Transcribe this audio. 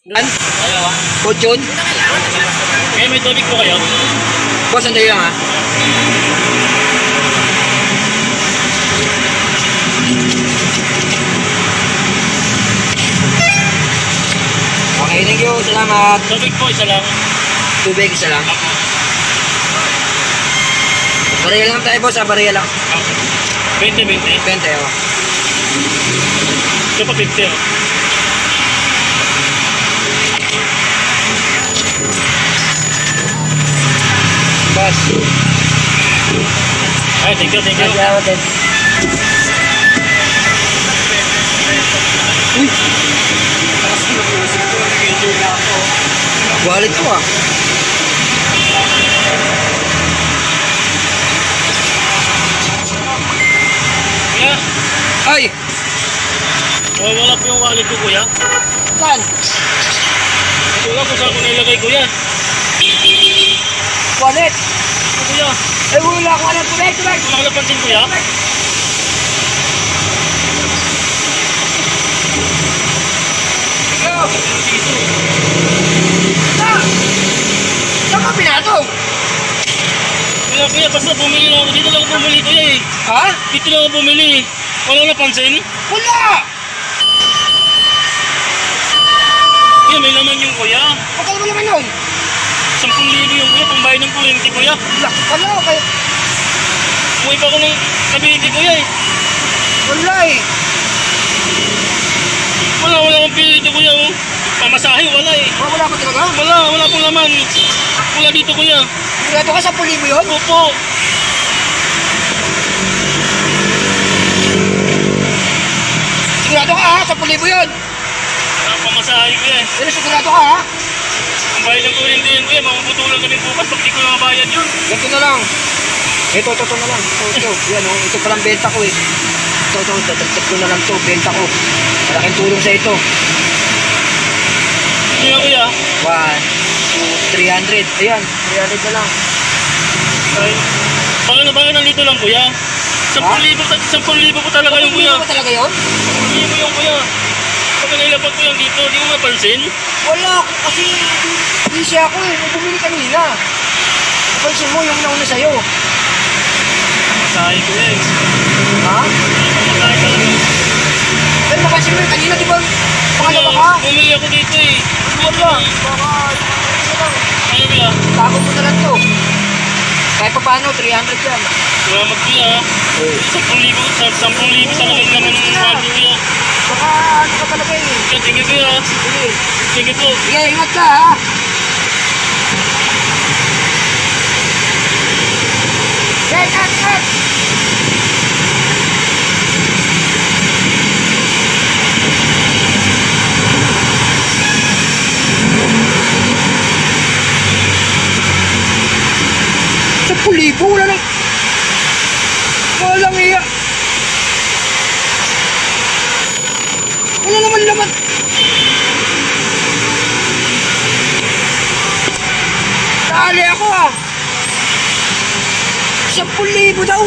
An? Kutsyon? Eh, may tubig po kayo? Boss, sandali lang ha. Okay, thank you. Salamat. Tubig po, isa lang. Tubig, isa lang. Bariya lang tayo, boss. Bariya lang. 20. 20, oh. Ito pa 50, oh. Boss. Ay, thank you. Salamat din. Uy! Wallet ko ah. Kuya, Ay! wala po yung wallet ko, kuya. Saan? Wala po saan ko nilagay, kuya. Wallet? Kuya, Ay, wala akong alam. Tubig! wala ko napansin, kuya. Ikaw! Saan ka pinatong? Kuya, basta bumili lang ako. Dito lang ako bumili, kuya eh. Ha? Dito lang ako bumili. Wala ko napansin. Wala! Kuya, may laman yung kuya. Magkano mo naman yun? 10,000 yung kuya, pambayad ng kuryente, kuya. Wala kayo. Umuwi pa ako ng Cavite, kuya eh. Wala eh. Wala akong pili dito, kuya. Oh. Pamasahe, wala eh. Wala ka talaga? Wala pong laman. Wala dito, kuya. Sigurado ka sa pulibo yun? Opo. Sigurado ka ha? Sa pulibo yun? Wala pamasahe, kuya eh. Pero sigurado ka ha? Ang bayad ng kuryente yan, kuya. Makuputulan kami bukas pag di ko nabayad yun. Ganito na lang. Ito na lang. Ito. Yan oh. Ito palang benta ko eh. Ito. Dadagdag ko na lang to. Benta ko. Malaking tulong sa ito. Kuya, kuya. 1, 2, 300. Ayan. 300 na lang. Ay, bakit nandito lang, kuya? 10,000 po talaga yung kuya. Hindi ba talaga yun? 10,000 yung kuya. Pag nailapag ko yung dito, di mo mapansin? Wala. Kasi busy ako eh. Nung bumili kanina. Pansin mo yung nauna sa'yo. Pamasahe, kuya eh. Ha? Pamasahe talaga. Pero mapansin mo yung kanina, di ba? Pangalawa ka? Bumili ako dito eh. Wala. Baka, ano lang. Ano kuya? Tago mo na lang to. Kahit pa paano, 300 yan. Salamat kuya. 10,000 talaga yung naman ng mga kuya. Baka ano ka talaga eh. Thank you kuya. Sige. Thank you po. Sige, ingat ka ha. Cut! Sa pulibo, walang iya. Wala naman laman. Dali ako ah. 10,000 daw.